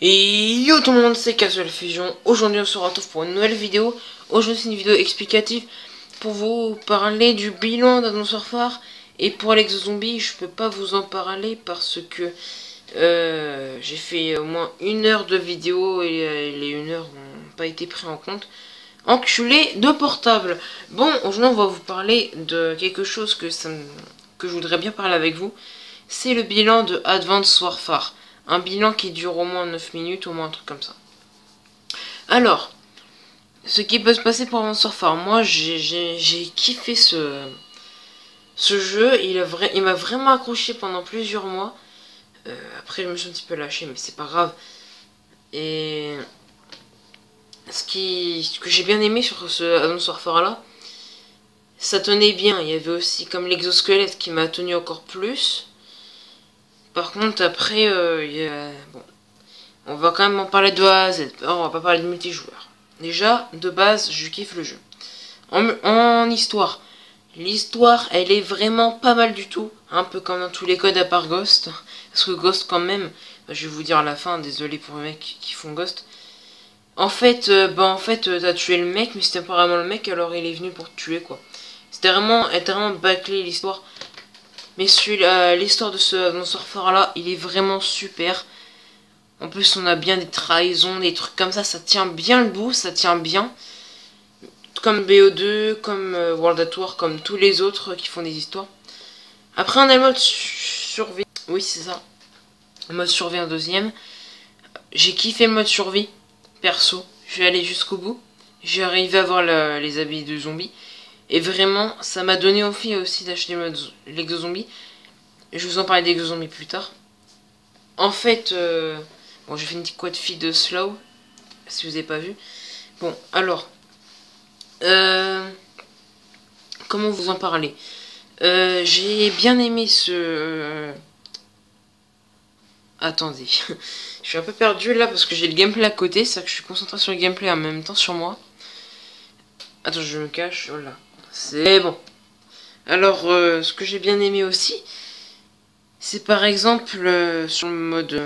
Et yo tout le monde, c'est Casual Fusion. Aujourd'hui on se retrouve pour une nouvelle vidéo. Aujourd'hui c'est une vidéo explicative pour vous parler du bilan d'Advanced Warfare. Et pour Alex Zombie, je peux pas vous en parler parce que j'ai fait au moins 1 heure de vidéo et les 1 heure n'ont pas été pris en compte. Enculé de portable. Bon, aujourd'hui on va vous parler de quelque chose que je voudrais bien parler avec vous. C'est le bilan de Advanced Warfare. Un bilan qui dure au moins 9 minutes, au moins un truc comme ça. Alors, ce qui peut se passer pour Advanced Warfare, moi j'ai kiffé ce jeu, il m'a vraiment accroché pendant plusieurs mois. Après je me suis un petit peu lâché, mais c'est pas grave. Et ce que j'ai bien aimé sur ce Advanced Warfare là, ça tenait bien. Il y avait aussi comme l'exosquelette qui m'a tenu encore plus. Par contre après, bon, on va quand même en parler de A à Z. On va pas parler de multijoueur. Déjà, de base, je kiffe le jeu. En histoire, l'histoire, elle est vraiment pas mal du tout. Un peu comme dans tous les codes à part Ghost. Parce que Ghost, quand même, je vais vous dire à la fin, désolé pour les mecs qui font Ghost. En fait, t'as tué le mec, mais c'était pas vraiment le mec, alors il est venu pour te tuer, quoi. C'était vraiment bâclé l'histoire. Mais l'histoire de ce surfeur là, il est vraiment super. En plus, on a bien des trahisons, des trucs comme ça tient bien le bout, ça tient bien. Comme BO2, comme World at War, comme tous les autres qui font des histoires. Après, on a le mode survie. Oui, c'est ça. Le mode survie en deuxième. J'ai kiffé le mode survie, perso. Je vais aller jusqu'au bout. J'ai arrivé à avoir les habits de zombies. Et vraiment, ça m'a donné envie aussi d'acheter l'exo-zombie. Je vous en parlerai d'exo-zombie plus tard. En fait, bon, j'ai fait une petite quad feed de slow, si vous n'avez pas vu. Bon, alors, comment vous en parler? J'ai bien aimé ce... attendez, je suis un peu perdu là parce que j'ai le gameplay à côté, c'est que je suis concentré sur le gameplay en même temps sur moi. Attends, je me cache, voilà. C'est bon. Alors, ce que j'ai bien aimé aussi, c'est par exemple sur le mode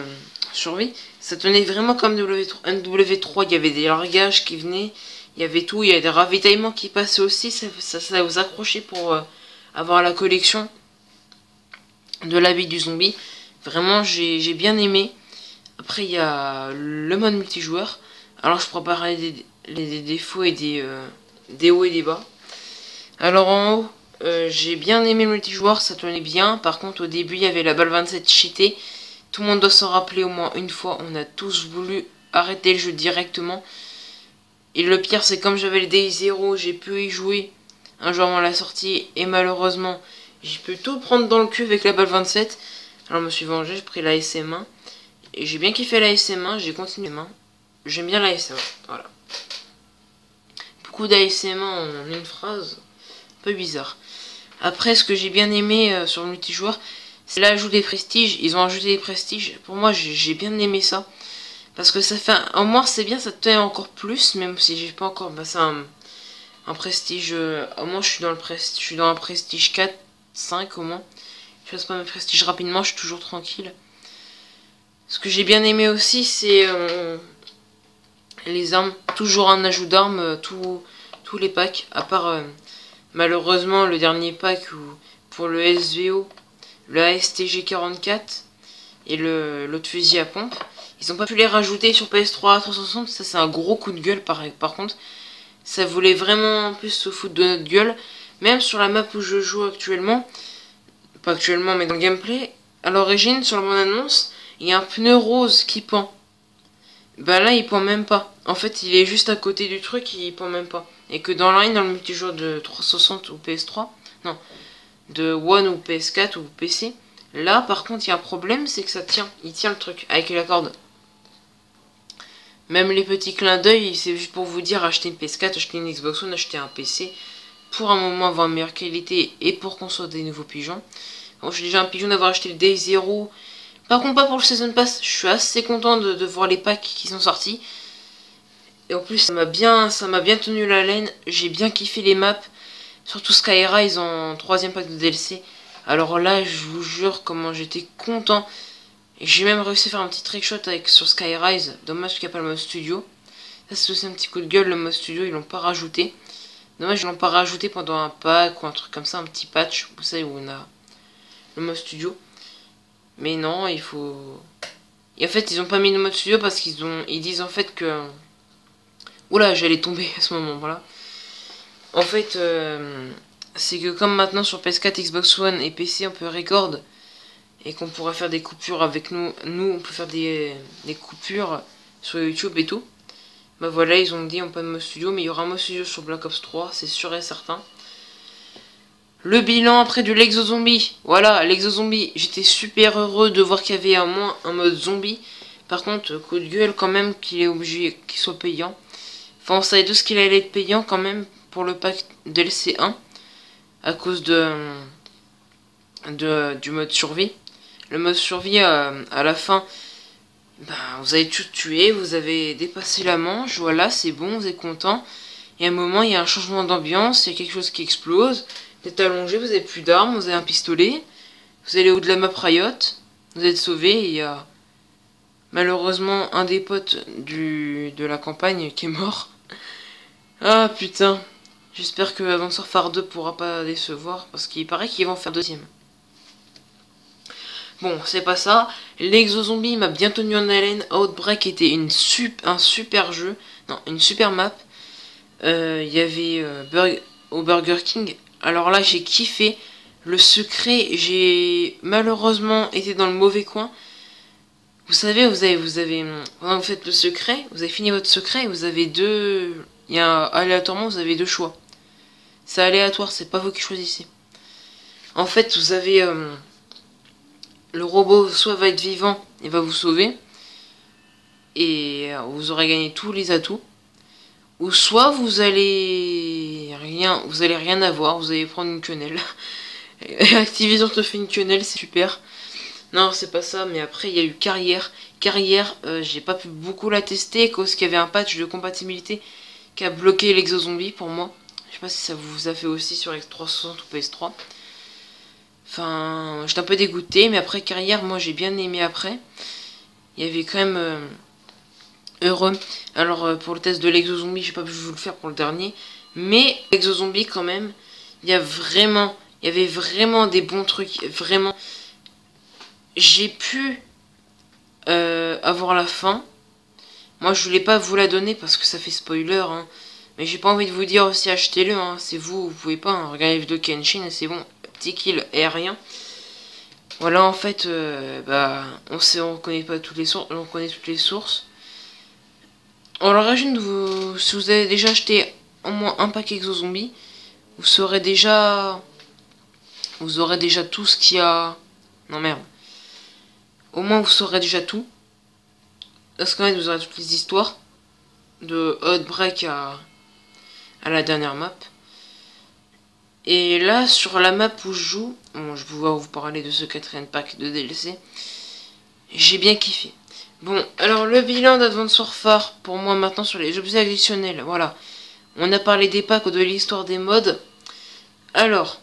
survie, ça tenait vraiment comme W3, il y avait des largages qui venaient, il y avait tout, il y avait des ravitaillements qui passaient aussi, ça vous accrochait pour avoir la collection de l'habit du zombie. Vraiment, j'ai bien aimé. Après, il y a le mode multijoueur. Alors, je pourrais parler des défauts et des hauts et des bas. Alors, en haut, j'ai bien aimé le multijoueur, ça tenait bien. Par contre, au début, il y avait la balle 27 cheatée. Tout le monde doit s'en rappeler au moins une fois. On a tous voulu arrêter le jeu directement. Et le pire, c'est comme j'avais le Day0, j'ai pu y jouer un jour avant la sortie. Et malheureusement, j'ai pu tout prendre dans le cul avec la balle 27. Alors, je me suis vengé, j'ai pris la SM1. Et j'ai bien kiffé la SM1, j'ai continué la SM1. J'aime bien la SM1, voilà. Beaucoup d'ASM1 en une phrase, un peu bizarre. Après, ce que j'ai bien aimé sur le multijoueur, c'est l'ajout des prestiges. Ils ont ajouté des prestiges. Pour moi, j'ai bien aimé ça. Parce que ça fait... En moins, c'est bien, ça te fait encore plus. Même si j'ai pas encore... Bah, c'est un prestige... au moins, je suis dans un prestige 4, 5 au moins. Je fasse pas mes prestiges rapidement, je suis toujours tranquille. Ce que j'ai bien aimé aussi, c'est... les armes. Toujours un ajout d'armes, tous les packs. À part... malheureusement, le dernier pack pour le SVO, le ASTG 44 et l'autre fusil à pompe, ils n'ont pas pu les rajouter sur PS3 360. Ça, c'est un gros coup de gueule par contre. Ça voulait vraiment en plus se foutre de notre gueule. Même sur la map où je joue actuellement, pas actuellement mais dans le gameplay, à l'origine, sur la bande-annonce, il y a un pneu rose qui pend. Bah là, il pend même pas. En fait, il est juste à côté du truc, il pend même pas. Et que dans le multijoueur de 360 ou PS3, non, de One ou PS4 ou PC, là par contre il y a un problème, c'est que ça tient, il tient le truc avec la corde. Même les petits clins d'œil, c'est juste pour vous dire, acheter une PS4, acheter une Xbox One, acheter un PC, pour un moment avoir une meilleure qualité et pour qu'on soit des nouveaux pigeons. Bon, j'ai déjà un pigeon d'avoir acheté le Day 0. Par contre pas pour le Season Pass, je suis assez content de voir les packs qui sont sortis. Et en plus ça m'a bien tenu la laine, j'ai bien kiffé les maps. Surtout Skyrise en 3ème pack de DLC. Alors là, je vous jure comment j'étais content. Et j'ai même réussi à faire un petit trickshot sur Skyrise. Dommage qu'il n'y a pas le mode studio. Ça c'est aussi un petit coup de gueule, le mode studio ils l'ont pas rajouté. Dommage ils l'ont pas rajouté pendant un pack ou un truc comme ça, un petit patch, vous savez où on a le mode studio. Mais non, il faut... Et en fait ils ont pas mis le mode studio parce ils disent en fait que... Oula, j'allais tomber à ce moment, voilà. En fait, c'est que comme maintenant sur PS4, Xbox One et PC on peut record et qu'on pourra faire des coupures avec nous on peut faire des coupures sur YouTube et tout. Bah voilà, ils ont dit on pas de mode studio, mais il y aura un mode studio sur Black Ops 3, c'est sûr et certain. Le bilan après de l'exo-zombie. Voilà, l'exo-zombie, j'étais super heureux de voir qu'il y avait au moins un mode zombie. Par contre, coup de gueule quand même qu'il est obligé qu'il soit payant. Enfin, on savait tous qu'il allait être payant quand même pour le pack DLC 1 à cause du mode survie. Le mode survie à la fin, ben, vous avez tout tué, vous avez dépassé la manche, voilà, c'est bon, vous êtes content. Et à un moment, il y a un changement d'ambiance, il y a quelque chose qui explose. Vous êtes allongé, vous avez plus d'armes, vous avez un pistolet. Vous allez au-delà de la map Riot, vous êtes sauvé. Et il y a malheureusement un des potes de la campagne qui est mort. Ah putain, j'espère que Advance Warfare 2 pourra pas décevoir parce qu'il paraît qu'ils vont faire deuxième. Bon, c'est pas ça. L'exo-zombie m'a bien tenu en haleine. Outbreak était un super jeu. Non, une super map. Il y avait au Burger King. Alors là, j'ai kiffé. Le secret, j'ai malheureusement été dans le mauvais coin. Vous savez, quand vous faites le secret, vous avez fini votre secret, vous avez aléatoirement, vous avez deux choix. C'est aléatoire, c'est pas vous qui choisissez. En fait, vous avez... le robot soit va être vivant et va vous sauver. Et vous aurez gagné tous les atouts. Ou soit vous allez rien avoir, vous allez prendre une quenelle. Activision te fait une quenelle, c'est super. Non, c'est pas ça, mais après il y a eu Carrière. Carrière, j'ai pas pu beaucoup la tester, cause qu'il y avait un patch de compatibilité qui a bloqué l'exo-zombie pour moi. Je sais pas si ça vous a fait aussi sur X360 ou PS3. Enfin, j'étais un peu dégoûté, mais après Carrière, moi j'ai bien aimé après. Il y avait quand même heureux. Alors pour le test de l'exo-zombie, j'ai pas pu vous le faire pour le dernier, mais l'exo-zombie quand même, il y avait vraiment des bons trucs, vraiment. J'ai pu avoir la fin. Moi je voulais pas vous la donner parce que ça fait spoiler, hein. Mais j'ai pas envie de vous dire aussi achetez-le, hein. C'est vous pouvez pas, hein. Regardez les vidéos de Kenshin et c'est bon. Petit kill aérien. Voilà, en fait, on connaît pas toutes les sources, on connaît toutes les sources. À l'origine, si vous avez déjà acheté au moins un pack exo-zombie, vous aurez déjà tout ce qu'il y a. Non merde. Au moins vous saurez déjà tout. Parce qu'en fait vous aurez toutes les histoires. De Outbreak à la dernière map. Et là sur la map où je joue, bon, je vais vous parler de ce quatrième pack de DLC. J'ai bien kiffé. Bon, alors le bilan d'Advance Warfare pour moi maintenant sur les objets additionnels. Voilà. On a parlé des packs, de l'histoire des modes. Alors,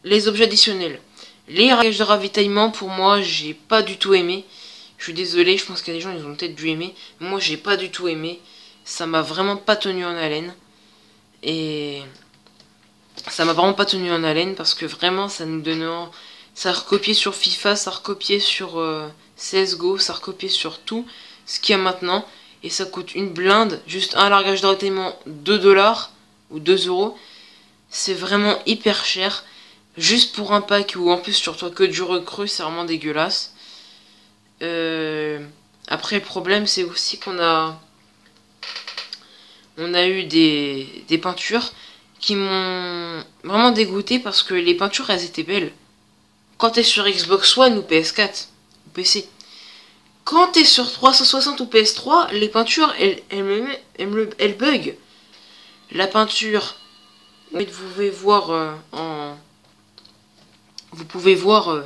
les objets additionnels. Les rayons de ravitaillement, pour moi, j'ai pas du tout aimé. Je suis désolé, je pense qu'il y a des gens ils ont peut-être dû aimer. Moi, j'ai pas du tout aimé. Ça m'a vraiment pas tenu en haleine. Et ça m'a vraiment pas tenu en haleine parce que vraiment, ça nous donne... Ça a recopié sur FIFA, ça a recopié sur CSGO, ça a recopié sur tout ce qu'il y a maintenant. Et ça coûte une blinde, juste un largage de ravitaillement 2 $ ou 2 €. C'est vraiment hyper cher. Juste pour un pack où en plus sur toi que du recrue, c'est vraiment dégueulasse. Après le problème c'est aussi qu'on a eu des peintures qui m'ont vraiment dégoûté parce que les peintures elles étaient belles. Quand t'es sur Xbox One ou PS4 ou PC. Quand t'es sur 360 ou PS3, les peintures elles bug. La peinture, vous pouvez voir vous pouvez voir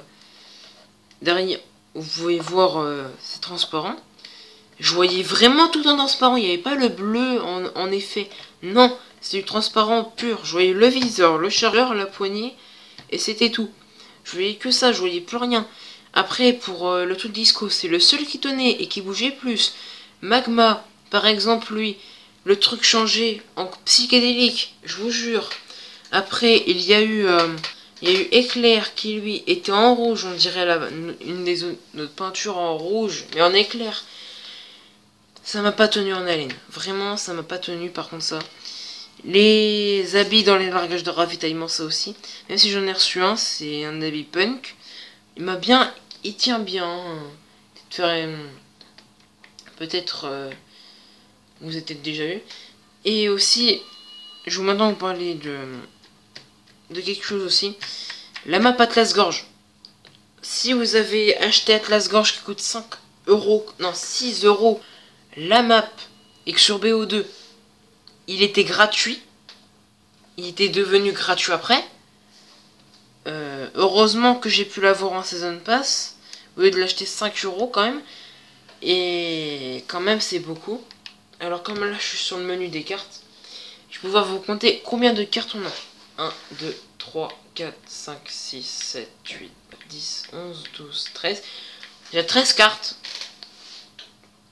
derrière, vous pouvez voir c'est transparent. Je voyais vraiment tout en transparent, il n'y avait pas le bleu en effet. Non, c'est du transparent pur. Je voyais le viseur, le chargeur, la poignée et c'était tout. Je voyais que ça, je voyais plus rien. Après, pour le truc disco, c'est le seul qui tenait et qui bougeait plus. Magma, par exemple, lui, le truc changeait en psychédélique, je vous jure. Après, il y a eu Éclair qui, lui, était en rouge, on dirait une des notre peinture en rouge, mais en éclair. Ça m'a pas tenu en haleine. Vraiment, ça m'a pas tenu, par contre, ça. Les habits dans les largages de ravitaillement, ça aussi. Même si j'en ai reçu un, c'est un habit punk. Il tient bien. Peut-être vous avez peut-être déjà eu. Et aussi, je vous maintenant vous parler de quelque chose aussi. La map Atlas Gorge. Si vous avez acheté Atlas Gorge qui coûte 5 euros, non 6 euros, la map et que sur BO2 il était gratuit, il était devenu gratuit après. Heureusement que j'ai pu l'avoir en Season Pass au lieu de l'acheter 5 euros quand même. Et quand même c'est beaucoup. Alors comme là je suis sur le menu des cartes, je vais pouvoir vous compter combien de cartes on a. 1, 2, 3, 4, 5, 6, 7, 8, 10, 11, 12, 13. Il y a 13 cartes.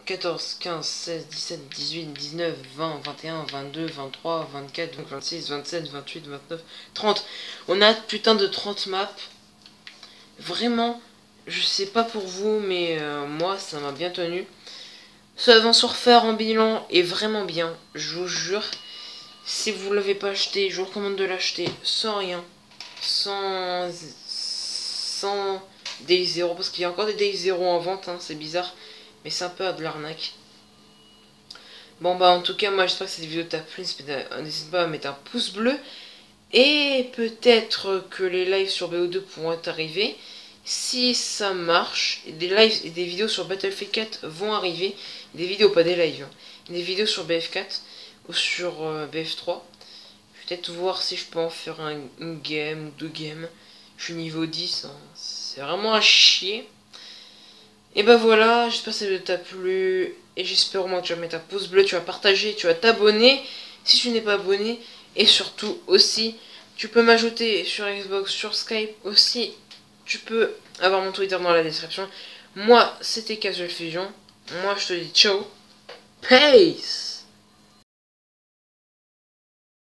14, 15, 16, 17, 18, 19, 20, 21, 22, 23, 24, 26, 27, 28, 29, 30. On a putain de 30 maps. Vraiment, je sais pas pour vous, mais moi ça m'a bien tenu. Ce Avant Surfer en bilan est vraiment bien, je vous jure. Si vous l'avez pas acheté, je vous recommande de l'acheter sans rien. Sans Day 0, parce qu'il y a encore des Day 0 en vente, hein, c'est bizarre. Mais c'est un peu de l'arnaque. Bon bah en tout cas moi j'espère que cette vidéo t'a plu. N'hésite pas à mettre un pouce bleu. Et peut-être que les lives sur BO2 pourront arriver. Si ça marche, des lives et des vidéos sur Battlefield 4 vont arriver. Des vidéos, pas des lives. Hein. Des vidéos sur BF4 ou sur BF3. Peut-être voir si je peux en faire une game ou 2 games. Je suis niveau 10. Hein. C'est vraiment à chier. Et bah voilà, j'espère que ça t'a plu. Et j'espère au moins que tu vas mettre un pouce bleu, tu vas partager, tu vas t'abonner si tu n'es pas abonné. Et surtout aussi, tu peux m'ajouter sur Xbox, sur Skype aussi. Tu peux avoir mon Twitter dans la description. Moi, c'était Casual Fusion. Moi, je te dis ciao. Peace.